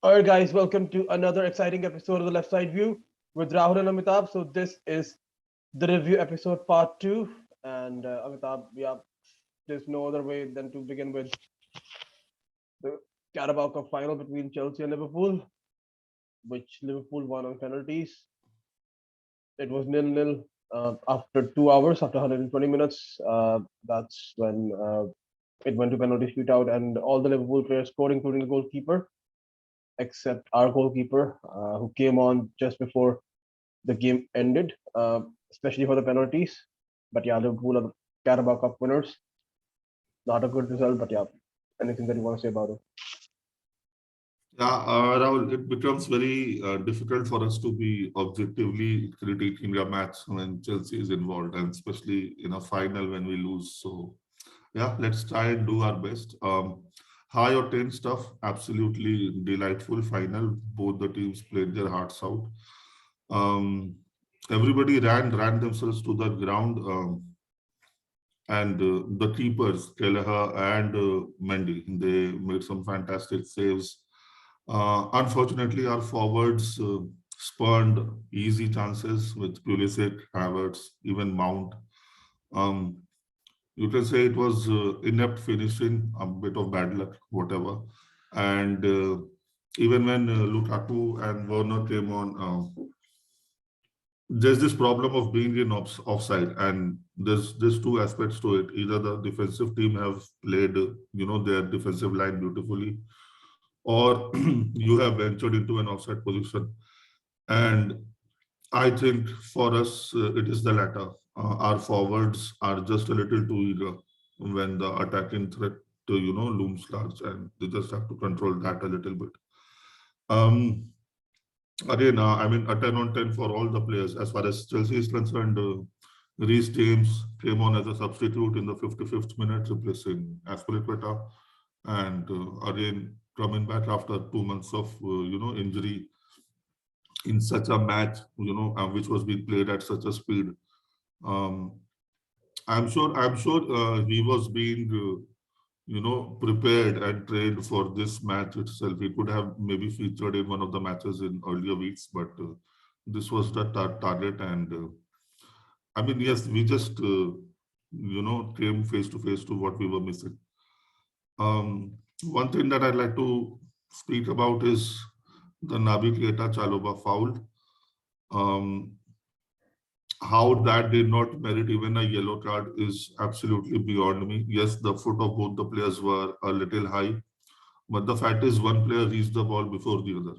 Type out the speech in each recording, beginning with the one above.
All right, guys, welcome to another exciting episode of the Left Side View with Rahul and Amitabh. So this is the review episode part two, and Amitabh, yeah, there's no other way than to begin with the Carabao Cup final between Chelsea and Liverpool, which Liverpool won on penalties. It was nil-nil after 2 hours, after 120 minutes. That's when it went to penalty shootout, and all the Liverpool players scored, including the goalkeeper, except our goalkeeper, who came on just before the game ended, especially for the penalties. But yeah, Liverpool are the Carabao Cup winners. Not a good result, but yeah, anything that you want to say about it? Yeah, Rahul, it becomes very difficult for us to be objectively critiquing a match when Chelsea is involved, and especially in a final when we lose. So, yeah, let's try and do our best. High octane stuff, absolutely delightful final. Both the teams played their hearts out. Um, Everybody ran themselves to the ground, and the keepers, Kelleher and Mendy, they made some fantastic saves. Unfortunately, our forwards spurned easy chances with Pulisic, Havertz, even Mount. Um, you can say it was inept finishing, a bit of bad luck, whatever. And even when Lukaku and Werner came on, there's this problem of being in offside, and there's two aspects to it. Either the defensive team have played, their defensive line beautifully, or you have ventured into an offside position. And I think for us, it is the latter. Our forwards are just a little too eager when the attacking threat, looms large, and they just have to control that a little bit. Um, Again, I mean, a 10 on 10 for all the players. As far as Chelsea is concerned, Reece James came on as a substitute in the 55th minute, replacing Aspilicueta. And again, coming back after 2 months of, injury in such a match, which was being played at such a speed. Um, I'm sure he was being, prepared and trained for this match itself. He could have maybe featured in one of the matches in earlier weeks, but this was the target. And I mean, yes, we just, came face to face to what we were missing. One thing that I'd like to speak about is the Naby Keita Chalobah foul. Um, how that did not merit even a yellow card is absolutely beyond me. Yes, the foot of both the players were a little high, but the fact is one player reached the ball before the other.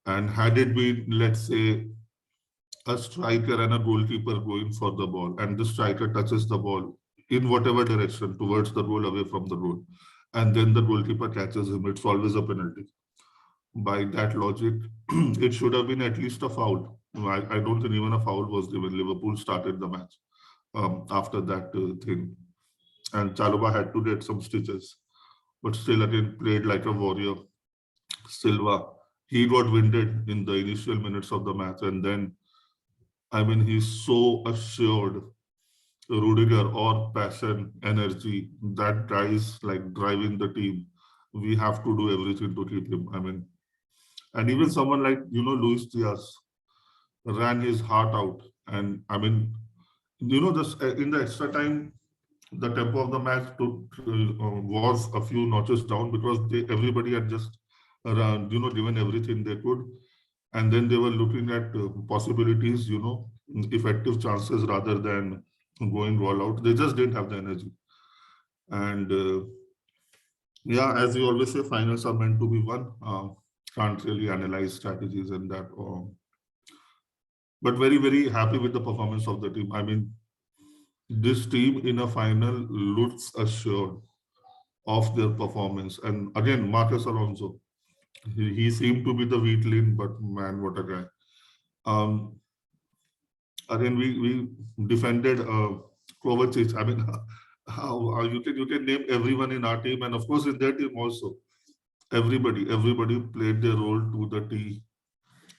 And had it been, let's say, a striker and a goalkeeper going for the ball, and the striker touches the ball in whatever direction towards the goal, away from the goal, and then the goalkeeper catches him, it's always a penalty. By that logic, it should have been at least a foul. I don't think even a foul was given. Liverpool started the match after that thing. And Chalobah had to get some stitches, but still again played like a warrior. Silva, he got winded in the initial minutes of the match, and then I mean he's so assured. Rudiger or passion, energy, that guy's like driving the team. We have to do everything to keep him. I mean, and even someone like Luis Diaz ran his heart out, and I mean, this in the extra time, the tempo of the match was a few notches down because everybody had just given everything they could, and then they were looking at possibilities, effective chances rather than going all out. They just didn't have the energy, and yeah, as we always say, finals are meant to be won. Can't really analyze strategies in that. But very, very happy with the performance of the team. I mean, this team in a final looks assured of their performance. And again, Marcus Alonso, he seemed to be the weak link, but man, what a guy. Um, Again, we defended Kovacic. I mean, how you can name everyone in our team, and of course in their team also. Everybody played their role to the T.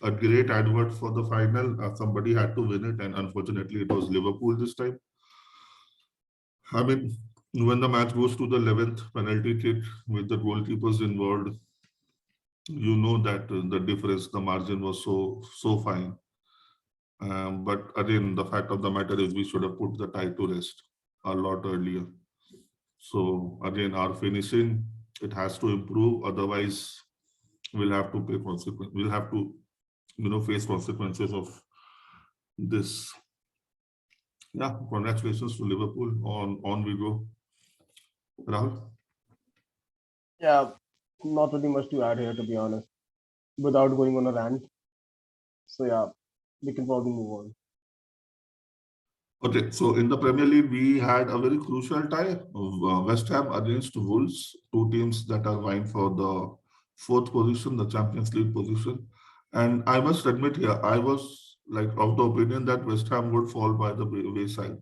A great advert for the final. Somebody had to win it, and unfortunately, it was Liverpool this time. I mean, when the match goes to the 11th penalty kick with the goalkeepers involved, you know that the difference, the margin was so fine. But again, the fact of the matter is we should have put the tie to rest a lot earlier. So again, our finishing, it has to improve. Otherwise, we'll have to pay consequence. We'll have to, face consequences of this. Yeah, congratulations to Liverpool. On we go, Rahul. Yeah, not really much to add here, to be honest, without going on a rant. So yeah, we can probably move on. Okay, so in the Premier League, we had a very crucial tie of West Ham against Wolves, two teams that are vying for the fourth position, the Champions League position. And I must admit here, I was like of the opinion that West Ham would fall by the wayside,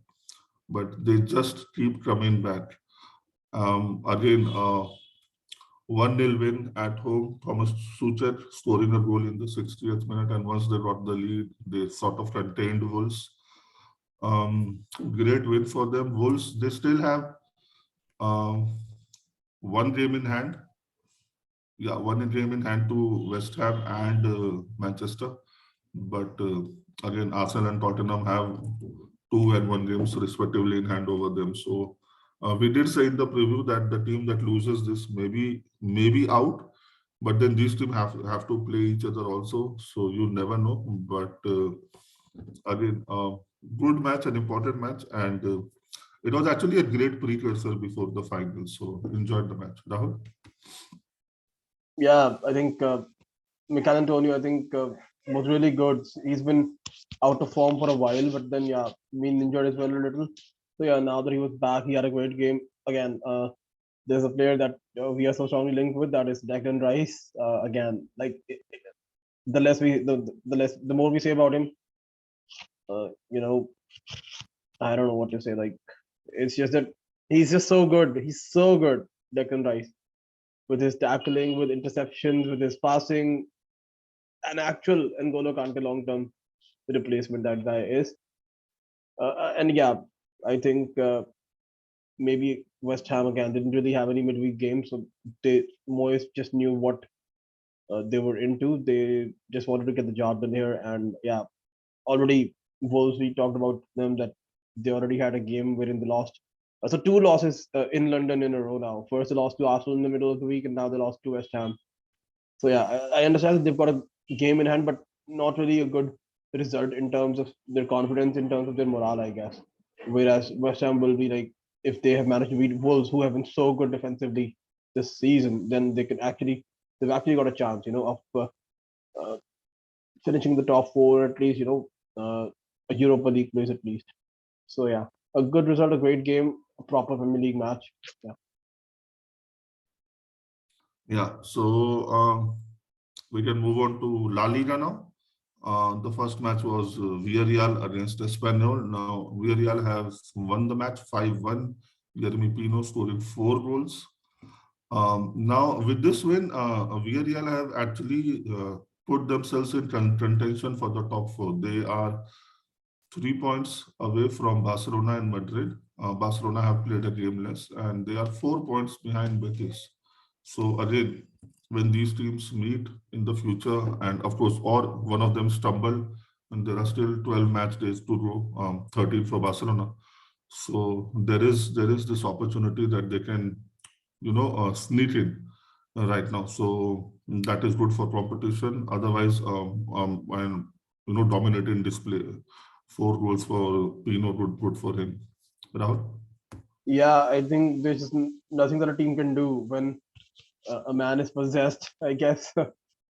but they just keep coming back. Again, 1-0 win at home. Thomas Suchet scoring a goal in the 60th minute, and once they got the lead, they sort of contained Wolves. Great win for them. Wolves, they still have um, one game in hand. Yeah, one game in hand to West Ham and Manchester. But again, Arsenal and Tottenham have 2 and 1 games respectively in hand over them. So we did say in the preview that the team that loses this maybe out. But then these teams have to play each other also. So you never know. But again, good match, an important match, and it was actually a great precursor before the final. So enjoyed the match. Rahul? Yeah, I think Mikel Antonio, I think was really good. He's been out of form for a while, but then yeah, been injured as well a little. So yeah, now that he was back, he had a great game again. There's a player that we are so strongly linked with, that is Declan Rice. Again, like the less we the less the more we say about him, you know, I don't know what to say. Like it's just that he's just so good. He's so good, Declan Rice, with his tackling, with interceptions, with his passing. An actual N'Golo Kante long term replacement that guy is. And yeah, I think maybe West Ham again didn't really have any midweek games, so they Moyes just knew what they were into. They just wanted to get the job done here, and yeah, already Wolves, we talked about them that they already had a game wherein they lost. So two losses in London in a row now. First they lost to Arsenal in the middle of the week, and now they lost to West Ham. So yeah, I understand that they've got a game in hand, but not really a good result in terms of their confidence, in terms of their morale, I guess. Whereas West Ham will be like, if they have managed to beat Wolves, who have been so good defensively this season, then they've actually got a chance, of uh, finishing the top four at least, a Europa League place at least. So yeah, a good result, a great game, a proper Premier League match. Yeah. Yeah. So we can move on to La Liga now. The first match was Villarreal against Espanyol. Now, Villarreal has won the match 5-1. Jeremy Pino scoring 4 goals. Now, with this win, Villarreal have actually put themselves in contention for the top four. They are 3 points away from Barcelona and Madrid. Barcelona have played a game less, and they are 4 points behind Betis. So again, when these teams meet in the future, and of course, or one of them stumble, and there are still 12 match days to go, 13 for Barcelona. So there is this opportunity that they can, sneak in right now. So that is good for competition. Otherwise, and dominating display. 4 goals for Pino, good for him. Rahul? Yeah, I think there's just nothing that a team can do when a man is possessed, I guess,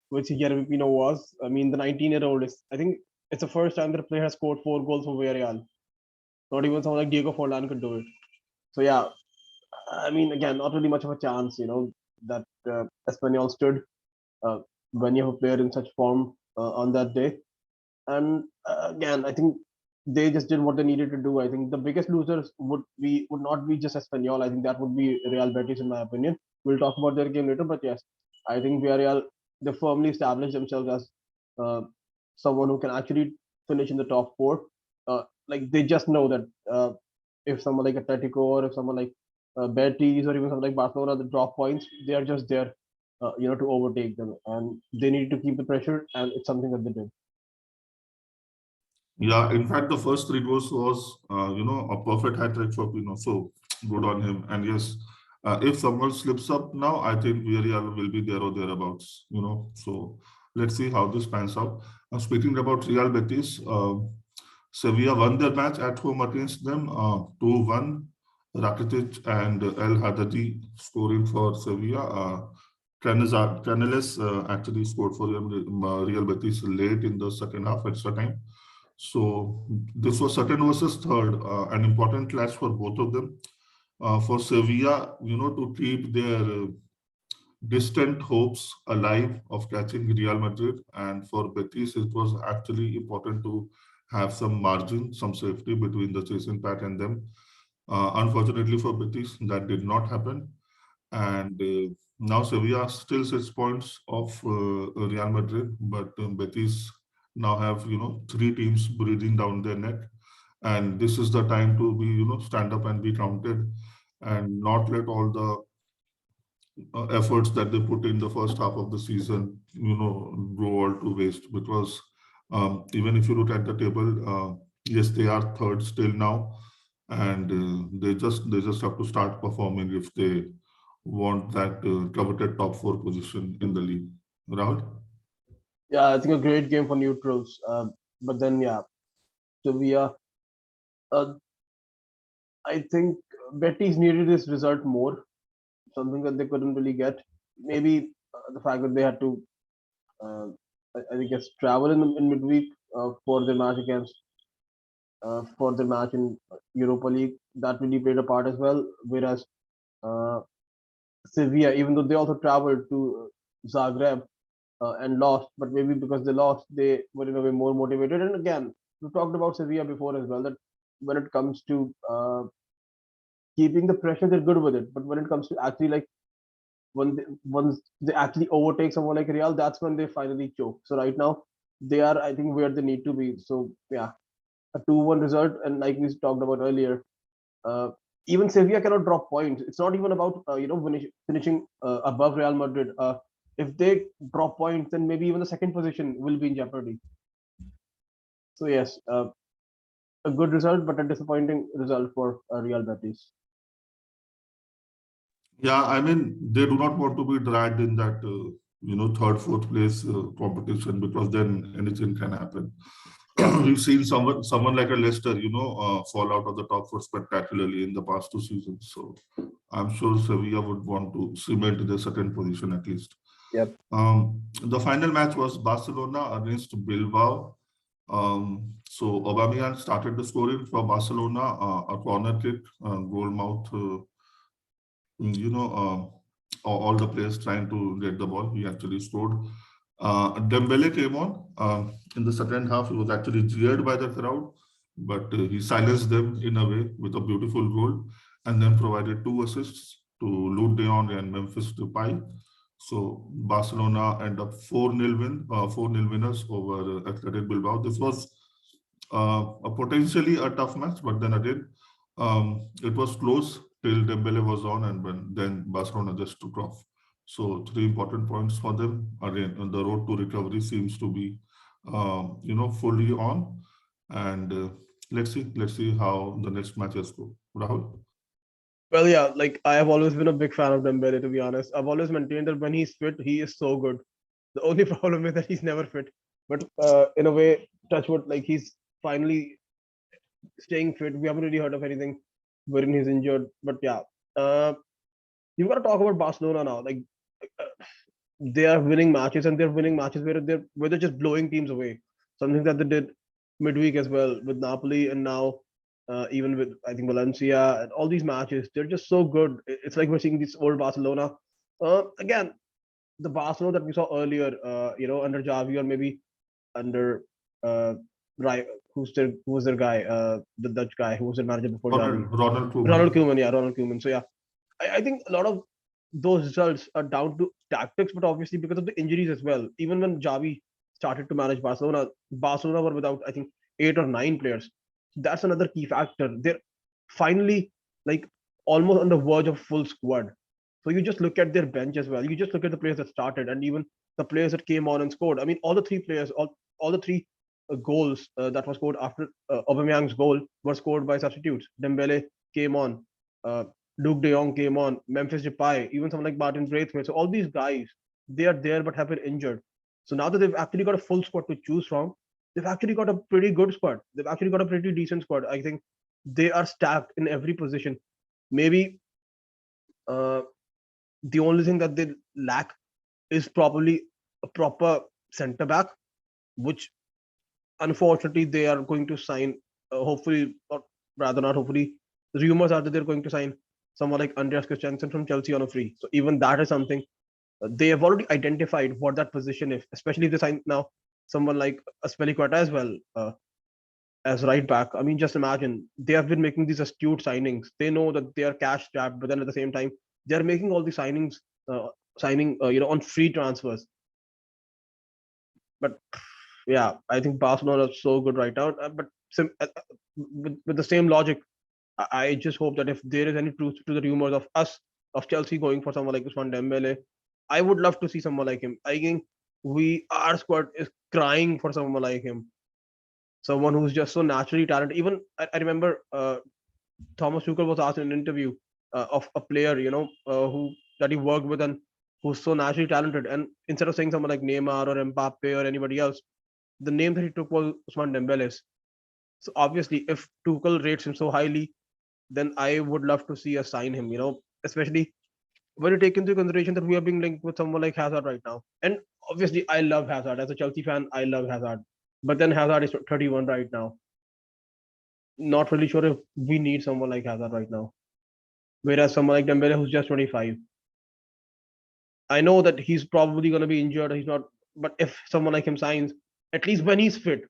which Jeremy Pino was. I mean, the 19-year-old is, I think it's the first time that a player has scored 4 goals for Villarreal. Not even someone like Diego Forlan could do it. So, yeah, I mean, again, not really much of a chance, that Espanyol stood uh, when you have a player in such form on that day. And again, I think they just did what they needed to do. I think the biggest losers would not be just Espanyol. I think that would be Real Betis, in my opinion. We'll talk about their game later, but yes, I think Villarreal, they firmly established themselves as uh, someone who can actually finish in the top four. Like they just know that if someone like Atletico or if someone like Betis or even someone like Barcelona that drop points, they are just there to overtake them, and they need to keep the pressure, and it's something that they did. Yeah, in fact, the first three goals was, a perfect hat trick for Pino. So good on him. And yes, if someone slips up now, I think Villarreal will be there or thereabouts. So let's see how this pans out. Speaking about Real Betis, Sevilla won their match at home against them, 2-1. Rakitic and El Haddadi scoring for Sevilla. Canales actually scored for Real Betis late in the second half extra time. So this was second versus third, an important clash for both of them. For Sevilla, to keep their distant hopes alive of catching Real Madrid, and for Betis, it was actually important to have some margin, some safety between the chasing pack and them. Unfortunately for Betis, that did not happen, and now Sevilla still 6 points of Real Madrid, but Betis now have three teams breathing down their neck, and this is the time to be stand up and be counted, and not let all the efforts that they put in the first half of the season go all to waste. Because even if you look at the table, yes, they are third still now, and they just have to start performing if they want that coveted top four position in the league. Rahul? Yeah, I think a great game for neutrals. But then, yeah, Sevilla, uh, I think Betis needed this result more, something that they couldn't really get. Maybe the fact that they had to, uh, I guess, travel in midweek for their match against, for their match in Europa League, that really played a part as well. Whereas uh, Sevilla, even though they also traveled to Zagreb and lost, but maybe because they lost, they were in a way more motivated. And again, we talked about Sevilla before as well, that when it comes to keeping the pressure, they're good with it. But when it comes to actually like once they actually overtake someone like Real, that's when they finally choke. So right now, they are, I think, where they need to be. So yeah, a 2-1 result, and like we talked about earlier, uh, even Sevilla cannot drop points. It's not even about finishing above Real Madrid. If they drop points, then maybe even the second position will be in jeopardy. So yes, a good result, but a disappointing result for Real Betis. Yeah, I mean, they do not want to be dragged in that third, fourth place competition, because then anything can happen. Yeah. We've seen someone like a Leicester, fall out of the top four spectacularly in the past two seasons. So I'm sure Sevilla would want to cement their second position at least. Yep. The final match was Barcelona against Bilbao. So Aubameyang started the scoring for Barcelona, a corner kick, goal mouth. All the players trying to get the ball. He actually scored. Dembele came on in the second half. He was actually jeered by the crowd, but he silenced them in a way with a beautiful goal, and then provided two assists to Luke de Jong and Memphis Depay. So Barcelona end up 4-0 win, 4-0 winners over Athletic Bilbao. This was potentially a tough match, but then again, it was close till Dembele was on, and then Barcelona just took off. So three important points for them. Again, the road to recovery seems to be, fully on, and let's see how the next matches go. Rahul? Well, yeah, like I have always been a big fan of Dembele. To be honest, I've always maintained that when he's fit, he is so good. The only problem is that he's never fit. But in a way, touch wood, like he's finally staying fit. We haven't really heard of anything wherein he's injured. But yeah, uh, you've got to talk about Barcelona now. Like uh, they are winning matches, and they're winning matches where they're just blowing teams away. Something that they did midweek as well with Napoli, and now even with I think Valencia and all these matches. They're just so good. It's like we're seeing this old Barcelona. Again, the Barcelona that we saw earlier, under Javi, or maybe under uh, right, who was their guy, the Dutch guy who was their manager before Javi, Ronald Ronald Koeman. Koeman. Yeah, Ronald Koeman. So yeah, I think a lot of those results are down to tactics, but obviously because of the injuries as well. Even when Javi started to manage Barcelona, Barcelona were without I think 8 or 9 players. That's another key factor. They're finally like almost on the verge of full squad. So you just look at their bench as well. You just look at the players that started and even the players that came on and scored. I mean, all the three players, all the three goals that were scored after Aubameyang's goal were scored by substitutes. Dembele came on, uh, Luke De Jong came on, Memphis Depay, even someone like Martin Braithwaite. So all these guys, they are there but have been injured. So now that they've actually got a full squad to choose from, they've actually got a pretty good squad. They've actually got a pretty decent squad. I think they are stacked in every position. Maybe uh, the only thing that they lack is probably a proper centre back, which unfortunately they are going to sign. Hopefully, or rather not hopefully, the rumors are that they're going to sign someone like Andreas Christensen from Chelsea on a free. So even that is something they have already identified what that position is. Especially if they sign now someone like Aspilicueta as well as right back. I mean, just imagine they have been making these astute signings. They know that they are cash strapped, but then at the same time, they are making all the signings, signing on free transfers. But yeah, I think Barcelona is so good right now. But with the same logic, I just hope that if there is any truth to the rumors of Chelsea going for someone like Usman Dembele, I would love to see someone like him. I think our squad is crying for someone like him, someone who's just so naturally talented. Even I remember Thomas Tuchel was asked in an interview of a player, who that he worked with and who's so naturally talented, and instead of saying someone like Neymar or Mbappe or anybody else, the name that he took was Usman Dembele. So obviously, if Tuchel rates him so highly, then I would love to see us sign him. Especially when you take into consideration that we are being linked with someone like Hazard right now. And obviously, I love Hazard as a Chelsea fan. I love Hazard, but then Hazard is 31 right now. Not really sure if we need someone like Hazard right now. Whereas someone like Dembele, who's just 25, I know that he's probably going to be injured. He's not, but if someone like him signs, at least when he's fit,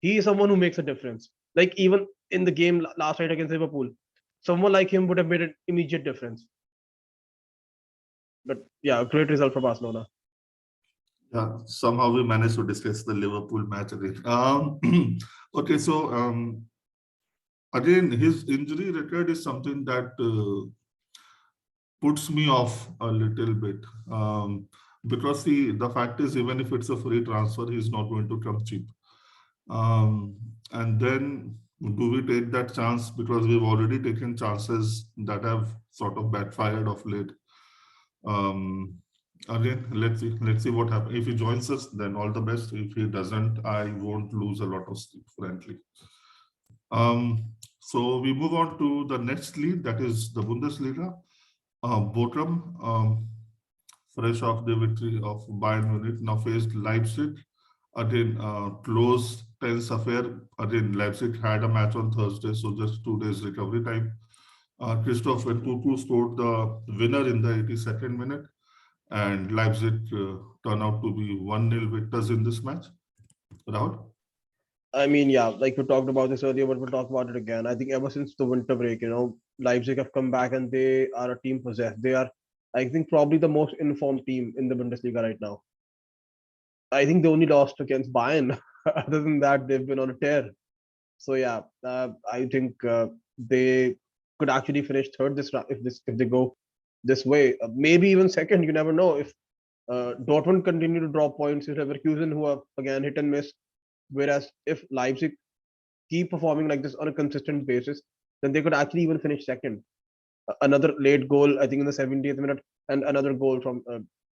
he is someone who makes a difference. Like even in the game last night against Liverpool, someone like him would have made an immediate difference. But yeah, a great result for Barcelona. Yeah, somehow we managed to discuss the Liverpool match again. Okay, so again, his injury record is something that puts me off a little bit, because the fact is, even if it's a free transfer, he's not going to come cheap. And then do we take that chance, because we've already taken chances that have sort of backfired of late? Um, Again, let's see what happens. If he joins us, then all the best. If he doesn't, I won't lose a lot of sleep, frankly. So we move on to the next league, that is the Bundesliga. Bochum, fresh off the victory of Bayern Munich, now faced Leipzig. Again, close, tense affair. Again, Leipzig had a match on Thursday, so just 2 days recovery time. Christoph Nkunku scored the winner in the 82nd minute, and Leipzig turned out to be 1-0 victors in this match. Rahul? I mean, yeah, like we talked about this earlier, but we'll talk about it again. I think ever since the winter break, Leipzig have come back and they are a team possessed. They are, I think, probably the most informed team in the Bundesliga right now. I think they only lost against Bayern. Other than that, they've been on a tear. So yeah, I think they could actually finish third this round if they go this way. Maybe even second. You never know if Dortmund continue to drop points. If Leverkusen, who are again hit and miss, whereas if Leipzig keep performing like this on a consistent basis, then they could actually even finish second. Another late goal, I think, in the 70th minute, and another goal from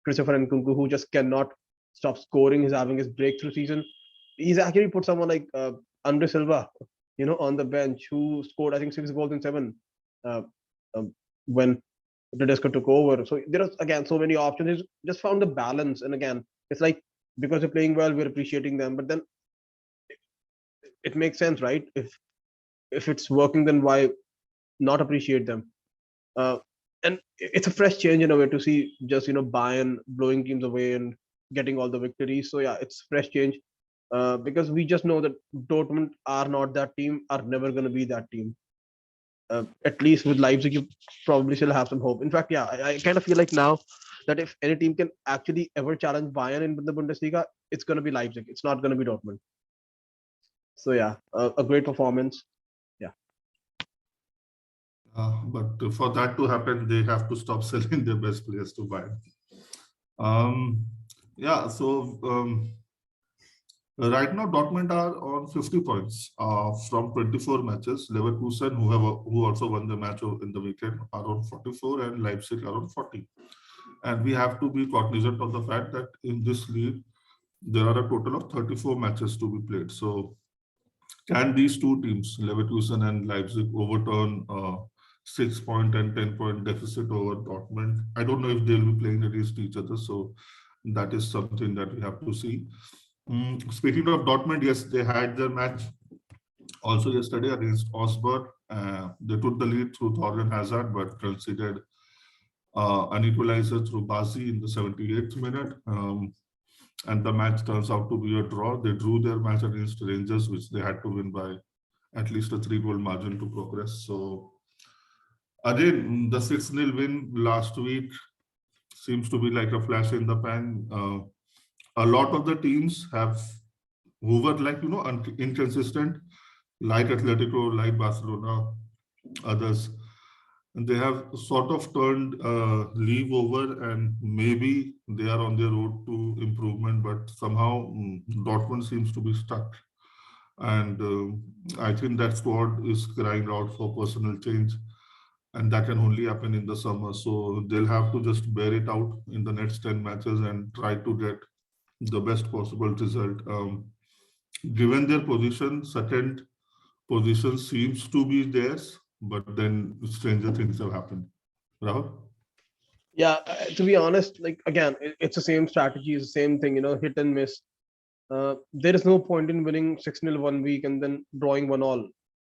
Christopher Nkunku, who just cannot stop scoring. He's having his breakthrough season. He's actually put someone like Andre Silva, on the bench, who scored, I think, 6 goals in seven uh, when Tedesco took over. So there are, again, so many options. He's just found the balance. And again, it's like, because they're playing well, we're appreciating them. But then it makes sense, right? If it's working, then why not appreciate them? Uh, and it's a fresh change in a way to see just Bayern blowing teams away and getting all the victories. So yeah, it's fresh change because we just know that Dortmund are not that team, are never going to be that team. At least with Leipzig, you probably still have some hope. In fact, yeah, I kind of feel like now that if any team can actually ever challenge Bayern in the Bundesliga, it's going to be Leipzig. It's not going to be Dortmund. So yeah, a great performance. Yeah. But for that to happen, they have to stop selling their best players to buy. Um, yeah, so right now Dortmund are on 50 points from 24 matches. Leverkusen, who also won the match in the weekend, are on 44, and Leipzig are on 40. And we have to be cognizant of the fact that in this league there are a total of 34 matches to be played. So can these two teams, Leverkusen and Leipzig, overturn 6 point and 10 point deficit over Dortmund? I don't know if they'll be playing against each other. So that is something that we have to see. Speaking of Dortmund, yes, they had their match also yesterday against Osberg. They took the lead through Thorgan Hazard, but conceded an equalizer through Bazi in the 78th minute. And the match turns out to be a draw. They drew their match against Rangers, which they had to win by at least a 3-goal margin to progress. So again, the 6-0 win last week seems to be like a flash in the pan. A lot of the teams who were like, inconsistent, like Atletico, like Barcelona, others, and they have sort of turned leave over, and maybe they are on their road to improvement, but somehow Dortmund seems to be stuck. And I think that squad is crying out for personal change, and that can only happen in the summer. So they'll have to just bear it out in the next 10 matches and try to get the best possible result. Given their position, certain position seems to be theirs, but then stranger things have happened. Rahul? Yeah, to be honest, like again, it's the same strategy, it's the same thing, hit and miss. There is no point in winning 6-0 one week and then drawing 1-all.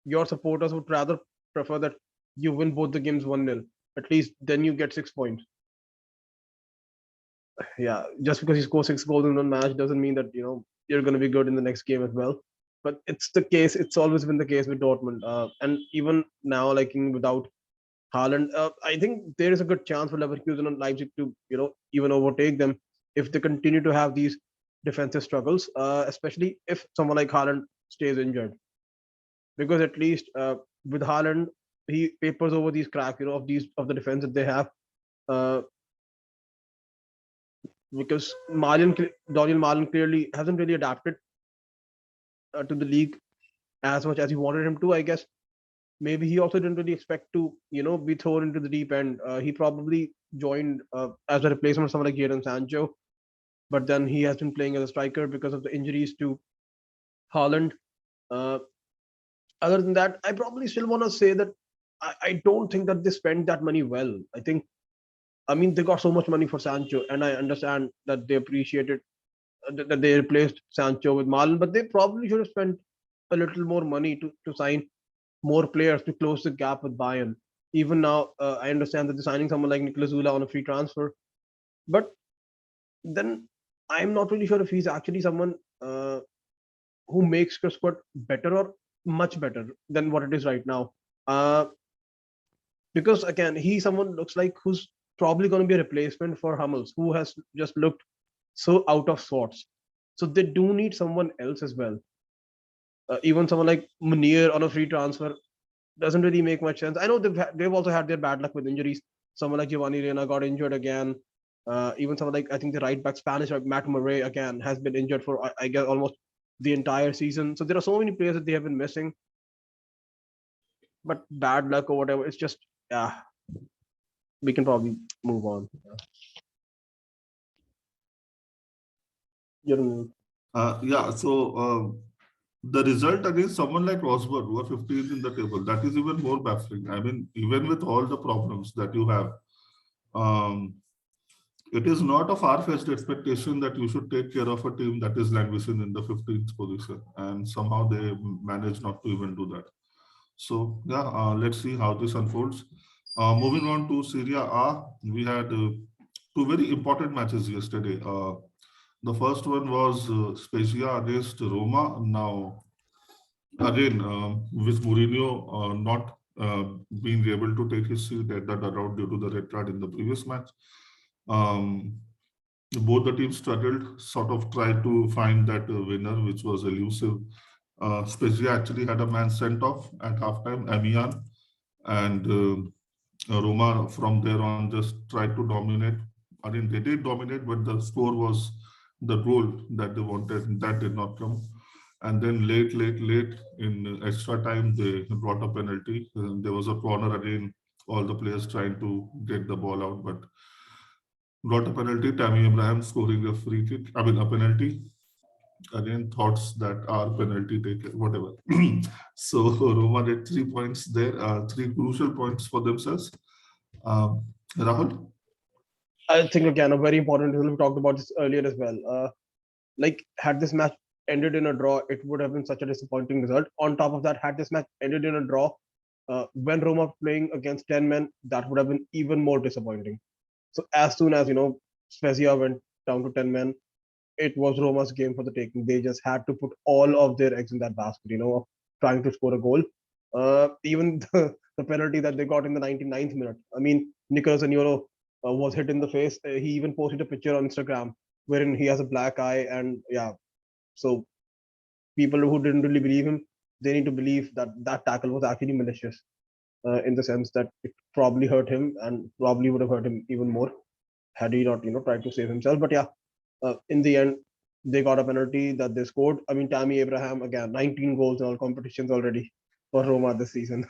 Your supporters would rather prefer that you win both the games 1-0. At least then you get 6 points. Yeah, just because you score 6 goals in one match doesn't mean that you're going to be good in the next game as well. But it's the case. It's always been the case with Dortmund, and even now, like without Haaland, I think there is a good chance for Leverkusen and Leipzig to even overtake them if they continue to have these defensive struggles, especially if someone like Haaland stays injured. Because at least with Haaland, he papers over these cracks, of the defense that they have. Uh, because Daniel Marlin clearly hasn't really adapted to the league as much as he wanted him to. I guess maybe he also didn't really expect to, be thrown into the deep end. He probably joined as a replacement of someone like Jadon Sancho, but then he has been playing as a striker because of the injuries to Haaland. Uh, Other than that, I probably still want to say that I don't think that they spent that money well. I mean, they got so much money for Sancho, and I understand that they appreciated that they replaced Sancho with Marlon, but they probably should have spent a little more money to sign more players to close the gap with Bayern. Even now, I understand that they're signing someone like Nicolas Zula on a free transfer, but then I'm not really sure if he's actually someone who makes your squad better or much better than what it is right now. Uh, because again, he someone looks like who's probably going to be a replacement for Hummels, who has just looked so out of sorts. So they do need someone else as well. Even someone like Munir on a free transfer doesn't really make much sense. I know they've also had their bad luck with injuries. Someone like Giovanni Reina got injured again. Even someone like I think the right back Spanish like Matt Murray again has been injured for I guess almost the entire season. So there are so many players that they have been missing. But bad luck or whatever, it's just yeah. We can probably move on. You Yeah, so the result against someone like Rosberg, who are 15th in the table, that is even more baffling. I mean, even with all the problems that you have, um, it is not a far-fetched expectation that you should take care of a team that is languishing in the 15th position, and somehow they manage not to even do that. So yeah, let's see how this unfolds. Moving on to Serie A, we had two very important matches yesterday. The first one was Spezia against Roma. Now, again, with Mourinho not being able to take his seat at the dugout due to the red card in the previous match, um, both the teams struggled, sort of tried to find that winner, which was elusive. Spezia actually had a man sent off at halftime, Amian. and Roma from there on just tried to dominate. I mean, they did dominate, but the score was the goal that they wanted. That did not come. And then late in extra time, they brought a penalty. There was a corner again. All the players trying to get the ball out, but brought a penalty. Tammy Abraham scoring a free kick. I mean, a penalty. Again, thoughts that are penalty take whatever. So Roma did 3 points there, three crucial points for themselves. Um, Rahul? I think again a very important rule. We talked about this earlier as well. Like had this match ended in a draw, it would have been such a disappointing result. On top of that, had this match ended in a draw, when Roma playing against 10 men, that would have been even more disappointing. So as soon as Spezia went down to 10 men, it was Roma's game for the taking. They just had to put all of their eggs in that basket, of trying to score a goal. Even the penalty that they got in the 99th minute. I mean, Nicolas Anello was hit in the face. He even posted a picture on Instagram wherein he has a black eye, and yeah, so people who didn't really believe him, they need to believe that that tackle was actually malicious, in the sense that it probably hurt him and probably would have hurt him even more had he not, tried to save himself. But yeah, in the end, they got a penalty that they scored. I mean, Tammy Abraham again, 19 goals in all competitions already for Roma this season.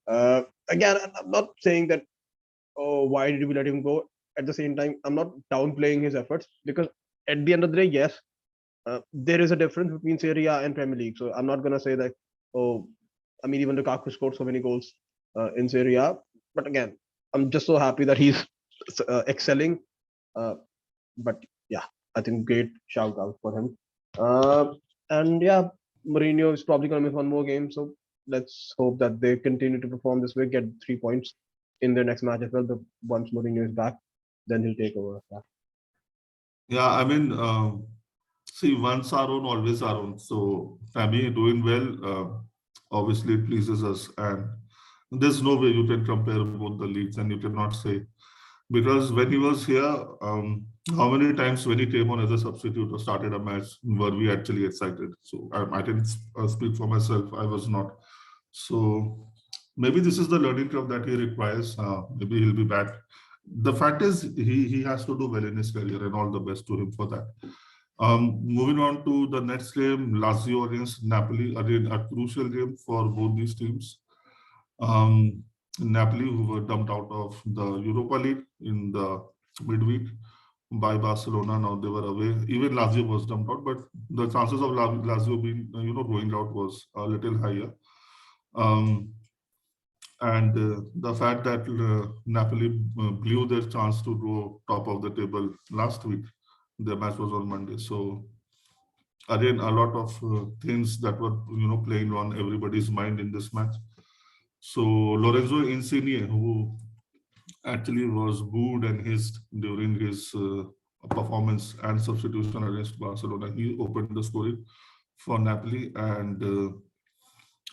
Again, I'm not saying that, oh, why did we let him go? At the same time, I'm not downplaying his efforts, because at the end of the day, yes, there is a difference between Serie A and Premier League. So I'm not gonna say that, oh, I mean, even Lukaku scored so many goals in Serie A. But again, I'm just so happy that he's excelling. Uh, but yeah, I think great shout out for him. And yeah, Mourinho is probably going to miss one more game, so let's hope that they continue to perform this way, get 3 points in their next match as well. The once Mourinho is back, then he'll take over. Yeah. Yeah, I mean, see, once our own, always our own. So Tammy doing well, obviously it pleases us. And there's no way you can compare both the leagues, and you cannot say, because when he was here, how many times when he came on as a substitute or started a match were we actually excited? So I didn't speak for myself. I was not. So maybe this is the learning curve that he requires. Maybe he'll be back. The fact is, he has to do well in his career, and all the best to him for that. Moving on to the next game, Lazio against Napoli, again a crucial game for both these teams. Um, Napoli, who were dumped out of the Europa League in the midweek by Barcelona. Now they were away. Even Lazio was dumped out, but the chances of Lazio being, going out was a little higher. Um, and the fact that Napoli blew their chance to go top of the table last week, the match was on Monday. So again, a lot of things that were playing on everybody's mind in this match. So Lorenzo Insigne, who actually was booed and hissed during his performance and substitution against Barcelona, he opened the scoring for Napoli, and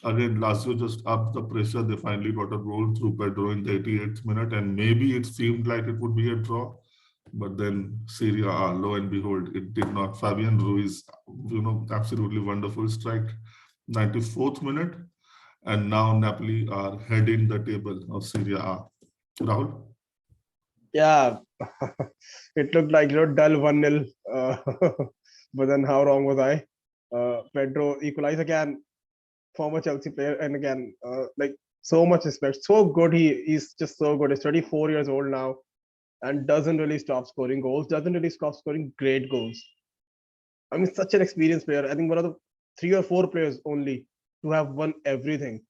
again, Lazio just upped the pressure. They finally got a goal through Pedro in the 88th minute, and maybe it seemed like it would be a draw. But then Serie A, lo and behold, it did not. Fabian Ruiz, absolutely wonderful strike, 94th minute. And now Napoli are heading the table of Serie A. Rahul? Yeah, it looked like dull 1-0. But then how wrong was I? Pedro equalized again, former Chelsea player, and again, like so much respect, so good. He's just so good. He's 34 years old now, and doesn't really stop scoring goals. Doesn't really stop scoring great goals. I mean, such an experienced player. I think one of the 3 or 4 players only to have won everything.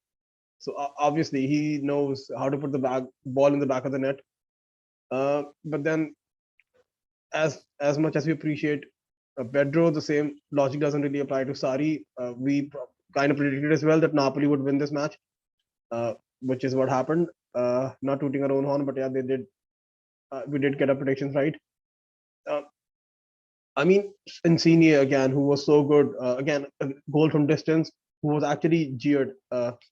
So obviously he knows how to put the ball in the back of the net. But then, as much as we appreciate Pedro, the same logic doesn't really apply to Sari. We kind of predicted as well that Napoli would win this match, which is what happened. Not tooting our own horn, but yeah, they did. We did get our predictions right. Uh, I mean, Insigne again, who was so good. Again, a goal from distance, who was actually jeered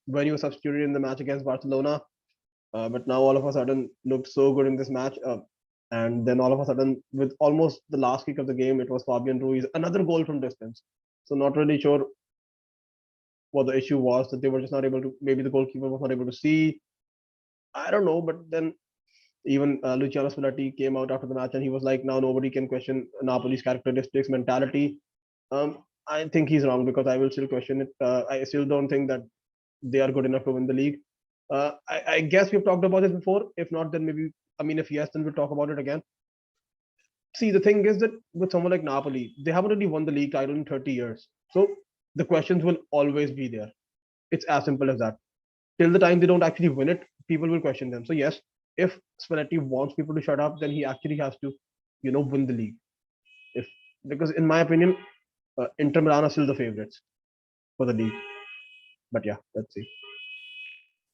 when he was substituted in the match against Barcelona. But now all of a sudden looked so good in this match. And then all of a sudden, with almost the last kick of the game, it was Fabian Ruiz, another goal from distance. So not really sure what the issue was, that they were just not able to. Maybe the goalkeeper was not able to see. I don't know, but then even Luciano Spalletti came out after the match and he was like, now nobody can question Napoli's characteristics, mentality. I think he's wrong because I will still question it. I still don't think that they are good enough to win the league. I guess we've talked about this before. If not, then maybe, I mean, if yes, then we'll talk about it again. See, the thing is that with someone like Napoli, they haven't really won the league title in 30 years. So the questions will always be there. It's as simple as that. Till the time they don't actually win it, people will question them. So yes, if Spalletti wants people to shut up, then he actually has to, win the league. If Because in my opinion, Inter Milan are still the favorites for the league. But yeah, let's see.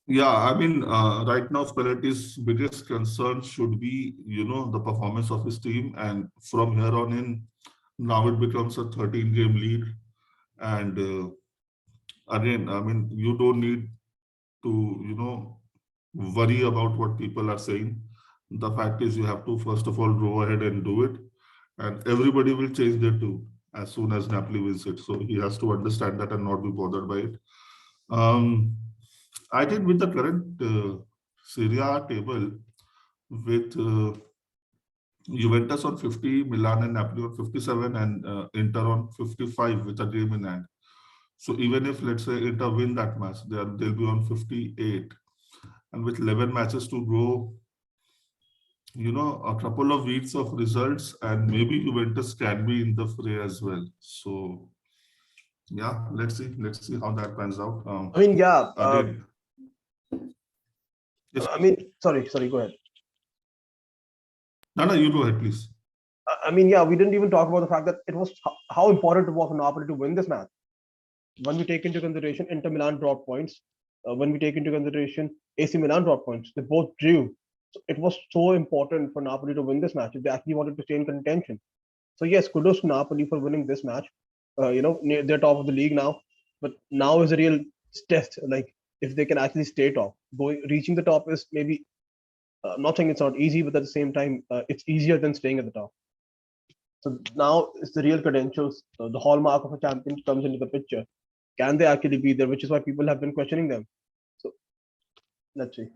Yeah, I mean, right now, Spalletti's biggest concern should be, the performance of his team. And from here on in, now it becomes a 13-game lead. And again, I mean, you don't need to, worry about what people are saying. The fact is, you have to, first of all, go ahead and do it. And everybody will change their tune as soon as Napoli wins it. So he has to understand that and not be bothered by it. I think with the current Serie A table, with Juventus on 50, Milan and Napoli on 57, and Inter on 55 with a game in hand. So even if, let's say, Inter win that match, they'll be on 58. And with 11 matches to go, a couple of weeks of results, and maybe Juventus can be in the fray as well. So yeah, let's see how that pans out. I mean, yeah. Again, yes, I please. mean, sorry, go ahead. No, you go ahead, please. I mean, yeah, we didn't even talk about the fact that it was how important it was for Napoli to win this match. When we take into consideration Inter Milan dropped points, when we take into consideration AC Milan dropped points, they both drew. So it was so important for Napoli to win this match if they actually wanted to stay in contention. So yes, kudos to Napoli for winning this match. They're top of the league now, but now is a real test. Like if they can actually stay top, reaching the top is maybe. I'm not saying it's not easy, but at the same time, it's easier than staying at the top. So now it's the real credentials. The hallmark of a champion comes into the picture. Can they actually be there? Which is why people have been questioning them. So let's see.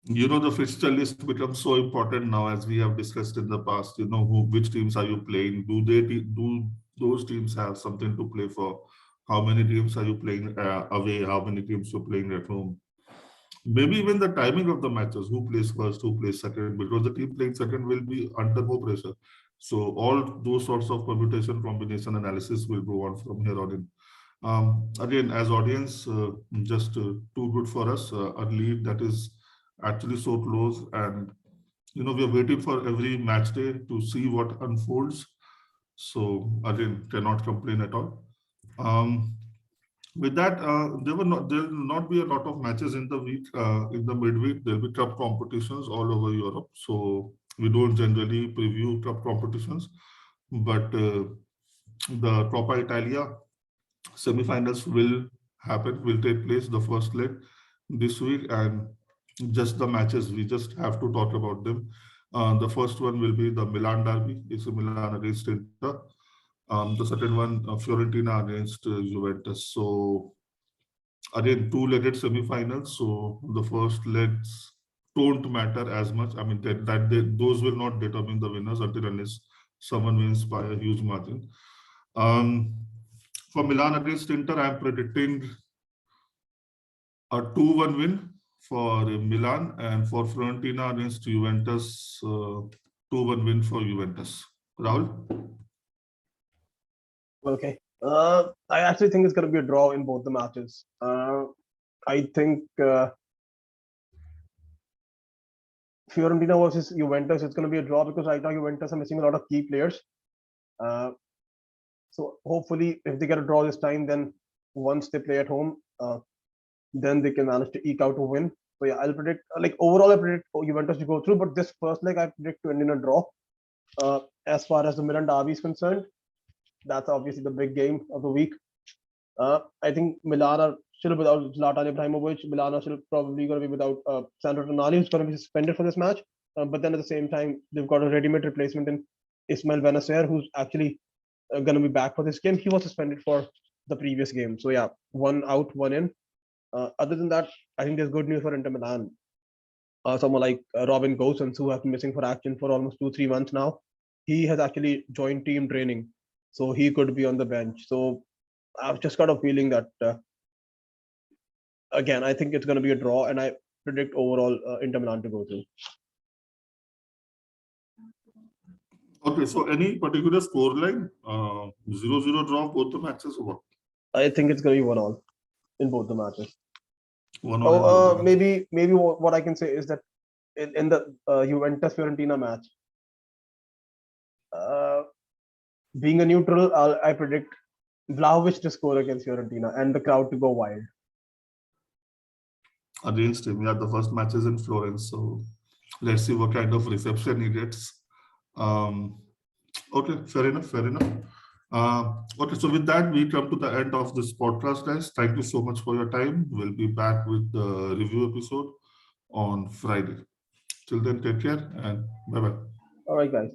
The fixture list becomes so important now, as we have discussed in the past. Which teams are you playing? Do those teams have something to play for? How many teams are you playing away? How many teams you're playing at home? Maybe even the timing of the matches, who plays first, who plays second, because the team playing second will be under more pressure. So all those sorts of permutation combination analysis will go on from here on in. Again, as audience, just too good for us, a lead that is actually so close, and we are waiting for every match day to see what unfolds. So again, cannot complain at all. With that, there will not be a lot of matches in the week. In the midweek, there'll be cup competitions all over Europe. So we don't generally preview cup competitions, but the Coppa Italia semifinals will take place, the first leg this week, and just the matches, we just have to talk about them. The first one will be the Milan derby, AC Milan against Inter. The second one, Fiorentina against Juventus. So again, two-legged semifinals. So the first legs don't matter as much. I mean, those will not determine the winners unless someone wins by a huge margin. For Milan against Inter, I'm predicting a 2-1 win for Milan, and for Fiorentina against Juventus, 2-1 win for Juventus. Rahul? Okay. I actually think it's going to be a draw in both the matches. I think Fiorentina versus Juventus, it's going to be a draw because right now Juventus are missing a lot of key players. So hopefully, if they get a draw this time, then once they play at home, then they can manage to eke out a win. So yeah, I'll predict, like overall, I predict Juventus to go through, but this first leg I predict to end in a draw. As far as the Milan derby is concerned, that's obviously the big game of the week. I think Milan are still without Zlatan Ibrahimovic. Milan are still probably going to be without Sandro Tonali, who's going to be suspended for this match. But then at the same time, they've got a ready-made replacement in Ismail Benacer, who's actually going to be back for this game. He was suspended for the previous game. So yeah, one out, one in. Other than that, I think there's good news for Inter Milan. Someone like Robin Gosens, who has been missing for action for almost 2-3 months now, he has actually joined team training, so he could be on the bench. So I've just got a feeling that again, I think it's going to be a draw, and I predict overall Inter Milan to go through. Okay, so any particular scoreline? 0-0 draw both the matches or what? I think it's going to be 1-1 in both the matches. 1-1 in both the matches. Maybe what I can say is that in the Juventus Fiorentina match, uh, being a neutral, I predict Vlahovic to score against Fiorentina and the crowd to go wild. Against him, yeah, the first match is in Florence, so let's see what kind of reception he gets. Okay, fair enough, fair enough. Okay, so with that, we come to the end of this podcast, guys. Thank you so much for your time. We'll be back with the review episode on Friday. Till then, take care and bye-bye. All right, guys.